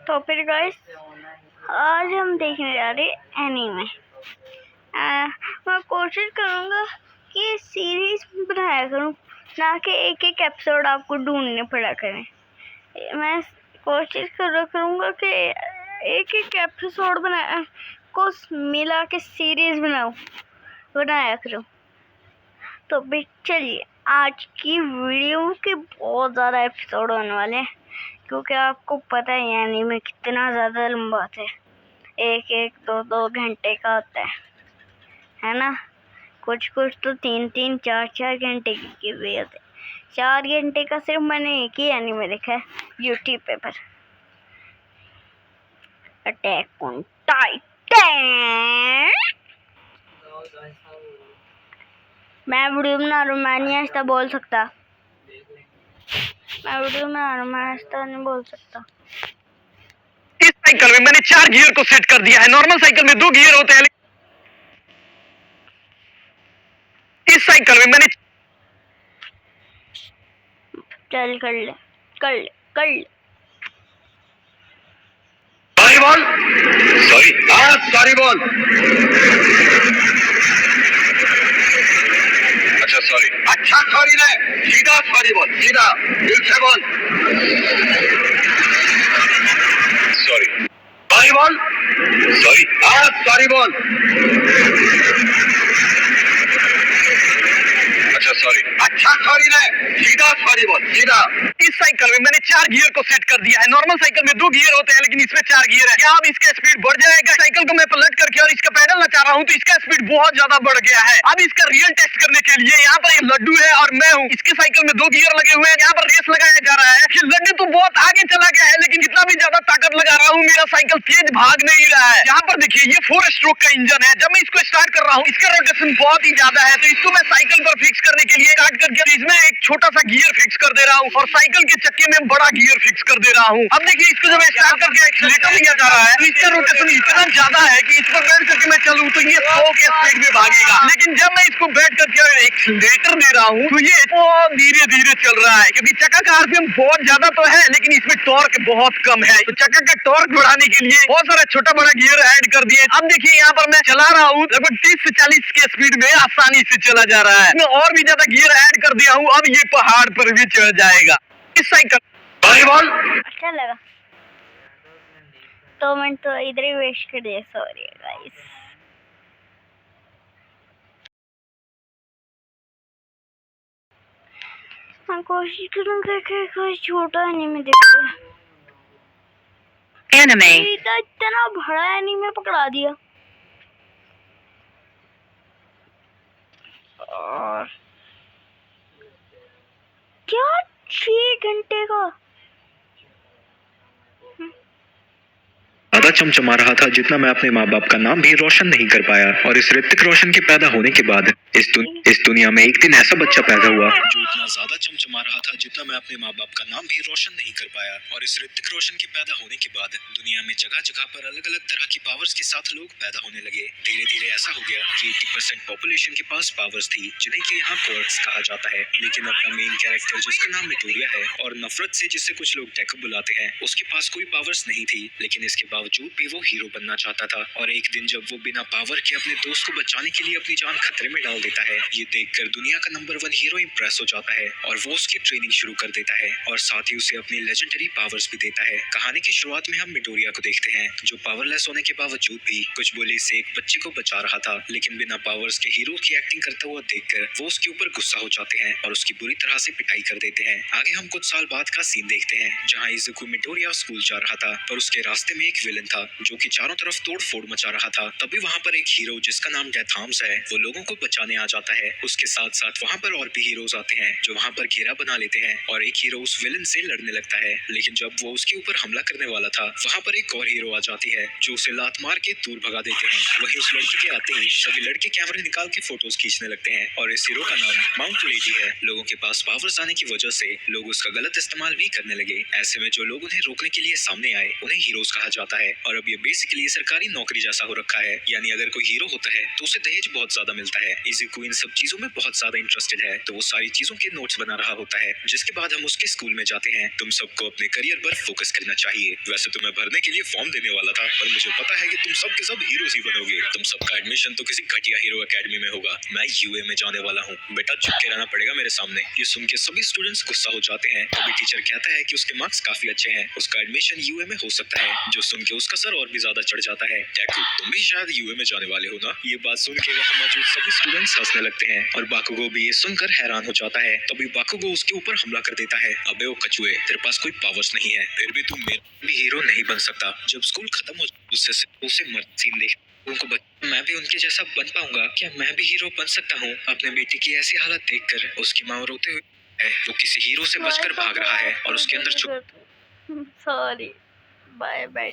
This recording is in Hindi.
तो फिर गाइस आज हम देखने जा रहे एनीमे। मैं कोशिश करूँगा कि सीरीज बनाया करूँ, ना कि एक एक एपिसोड आपको ढूंढने पड़ा करें। मैं कोशिश करूँगा कि एक एक एपिसोड को मिला के सीरीज बनाया करूँ। तो भी चलिए, आज की वीडियो के बहुत ज़्यादा एपिसोड होने वाले हैं, क्योंकि आपको पता ही है एनीमे कितना ज़्यादा लंबा होता है। एक दो घंटे का होता है ना। कुछ तो 3 4 घंटे की भी होते हैं। 4 घंटे का सिर्फ मैंने एक ही एनीमे देखा है यूट्यूब पर, अटैक ऑन टाइटन। मैं वीडियो बना रहा हूँ, मैं नहीं ऐसा बोल सकता। मैं वीडियो बना रहा हूँ, मैं ऐसा नहीं बोल सकता। इस साइकिल में मैंने 4 गियर को सेट कर दिया है। नॉर्मल साइकिल में 2 गियर होते हैं, इस साइकिल में मैंने चल कर ले। Sorry ball, sorry ball. अच्छा सॉरी नहीं, सीधा सॉरी बॉल, सीधा दिल से ball. Sorry ball, sorry ball. अच्छा सॉरी नहीं, सीधा सॉरी बॉल, सीधा। इस साइकिल में मैंने 4 गियर को सेट कर दिया है। नॉर्मल साइकिल में 2 गियर होते हैं, लेकिन इसमें 4 गियर है। क्या अब इसका स्पीड बढ़ जाएगा? साइकिल को मैं पलट करके और इसका पैडल चाह रहा हूँ, तो इसका स्पीड बहुत ज्यादा बढ़ गया है। अब इसका रियल टेस्ट करने के लिए यहाँ पर एक लड्डू है और मैं हूँ। इसके साइकिल में 2 गियर लगे हुए हैं। यहाँ पर रेस लगाया जा रहा है कि लड्डू तो बहुत आगे चला गया है, लेकिन जितना भी ज्यादा ताकत लगा रहा हूँ, मेरा साइकिल तेज भाग नहीं रहा है। यहाँ पर देखिए, ये 4 स्ट्रोक का इंजन है। जब मैं इसको स्टार्ट कर रहा हूँ, इसका रोटेशन बहुत ही ज्यादा है, तो इसको मैं साइकिल पर फिक्स करने के लिए स्टार्ट करके इसमें एक छोटा सा गियर फिक्स कर दे रहा हूँ और साइकिल के चक्के में बड़ा गियर फिक्स कर दे रहा हूँ। अब देखिए, इसको जब स्टार्ट करके एक्सीलरेटर लिया जा रहा है, तो इसका रोटेशन इतना ज्यादा है कि इस पर बैठ करके मैं चलूँ तो ये 100 के स्पीड में भागेगा। लेकिन जब मैं इसको बैठ करके एक्सीलरेटर दे रहा हूँ, तो ये बहुत धीरे धीरे चल रहा है, क्योंकि चक्का का आरपीएम बहुत ज्यादा तो है, लेकिन इसमें टॉर्क बहुत कम है। तो चक्का का टॉर्क बढ़ाने के लिए बहुत सारा छोटा बड़ा गियर ऐड कर दिए। अब देखिए, यहाँ पर मैं चला रहा हूँ लगभग 30 से 40 के स्पीड में आसानी से चला जा रहा है। मैं और भी ज्यादा गियर ऐड कर दिया हूँ, अब ये पहाड़ पर भी चढ़ जाएगा। इस साइकिल अच्छा लगा, 2 मिनट तो इधर ही वेस्ट कर दिया। Sorry guys. मैं कोशिश करूँगा कि कोई छोटा एनीमे देखते हैं। इतना बड़ा एनीमे पकड़ा दिया। और क्या 6 घंटे का ज्यादा चमचमा रहा था जितना मैं अपने माँ बाप का नाम भी रोशन नहीं कर पाया। और इस ऋतिक रोशन के पैदा होने के बाद इस दुनिया में एक दिन ऐसा बच्चा पैदा हुआ जो इतना ज्यादा चमचमा रहा था जितना मैं अपने माँ बाप का नाम भी रोशन नहीं कर पाया। और इस ऋतिक रोशन के पैदा होने के बाद दुनिया में जगह जगह पर अलग अलग तरह की पावर्स के साथ लोग पैदा होने लगे। धीरे धीरे ऐसा हो गया कि 80% पॉपुलेशन के पास पावर्स थी, जिन्हें कि यहाँ क्वर्क्स कहा जाता है। लेकिन अपना मेन कैरेक्टर जिसका नाम मिडोरिया है और नफरत से जिसे कुछ लोग डेकु बुलाते हैं, उसके पास कोई पावर्स नहीं थी, लेकिन इसके बावजूद भी वो हीरो बनना चाहता था। और एक दिन जब वो बिना पावर के अपने दोस्त को बचाने के लिए अपनी जान खतरे में डाल देता है, ये देखकर दुनिया का नंबर 1 हीरो इंप्रेस हो जाता है और वो उसकी ट्रेनिंग शुरू कर देता है और साथ ही उसे अपनी लेजेंडरी पावर्स भी देता है। कहानी की शुरुआत में हम मिडोरिया को देखते हैं, जो पावरलेस होने के बावजूद भी कुछ बुली से एक बच्चे को बचा रहा था, लेकिन बिना पावर्स के हीरो की एक्टिंग करता हुआ देखकर वो उसके ऊपर गुस्सा हो जाते हैं और उसकी बुरी तरह से पिटाई कर देते हैं। आगे हम कुछ साल बाद का सीन देखते हैं, जहाँ इज़ुकु मिडोरिया स्कूल जा रहा था, पर उसके रास्ते में एक विलन था जो कि चारों तरफ तोड़ फोड़ मचा रहा था। तभी वहाँ पर एक हीरो जिसका नाम डेथ आर्म्स है, वो लोगों को बचाने आ जाता है। उसके साथ साथ वहाँ पर और भी हीरोज आते हैं जो वहाँ पर घेरा बना लेते हैं और एक हीरो उस विलन से लड़ने लगता है। लेकिन जब वो उसके ऊपर हमला करने वाला था, वहाँ पर एक और हीरो आ जाती है जो उसे लात मार के दूर भगा देते हैं। वहीं उस लड़की के आते ही सभी लड़के कैमरे निकाल के फोटोज खींचने लगते हैं और इस हीरो का नाम माउंट लेडी है। लोगों के पास पावर्स आने की वजह से लोग उसका गलत इस्तेमाल भी करने लगे। ऐसे में जो लोग उन्हें रोकने के लिए सामने आए, उन्हें हीरोज कहा जाता है। और अब ये बेसिकली सरकारी नौकरी जैसा हो रखा है, यानी अगर कोई हीरो होता है तो उसे दहेज बहुत ज्यादा मिलता है। इसी को इन सब चीजों में बहुत ज्यादा इंटरेस्टेड है, तो वो सारी चीजों के नोट्स बना रहा होता है, जिसके बाद हम उसके स्कूल में जाते हैं। तुम सबको अपने करियर पर फोकस करना चाहिए। वैसे तो मैं भरने के लिए फॉर्म देने वाला था, पर मुझे पता है कि तुम सब के सब हीरोज ही बनोगे। तुम सबका एडमिशन तो किसी घटिया हीरो एकेडमी में होगा। मैं यूए में जाने वाला हूँ, बेटा चुप के रहना पड़ेगा मेरे सामने। ये सुन के सभी स्टूडेंट्स गुस्सा हो जाते हैं। तभी टीचर कहता है कि उसके मार्क्स काफी अच्छे हैं, उसका एडमिशन यूए में हो सकता है। जो सुन के उसका सर और भी ज्यादा चढ़ जाता है। टैकू, तुम भी शायद यूए में जाने वाले हो ना? ये बात सुन के वहाँ मौजूद सभी स्टूडेंट्स हंसने लगते हैं और बाकुगो भी ये सुनकर हैरान हो जाता है। तभी बाकुगो उसके ऊपर हमला कर देता है। अबे ओ कछुए, तेरे पास कोई पावर्स नहीं है, फिर भी तू मेरा भी हीरो नहीं बन सकता। जब स्कूल खत्म हो उसे मरते सीन देख उनको मैं भी उनके जैसा बन पाऊंगा क्या? मैं भी हीरो बन सकता हूँ? अपने बेटे की ऐसी हालत देखकर उसकी माँ रोते हुए है, वो किसी हीरो से बचकर भाग रहा है और उसके अंदर सॉरी, बाय बाय।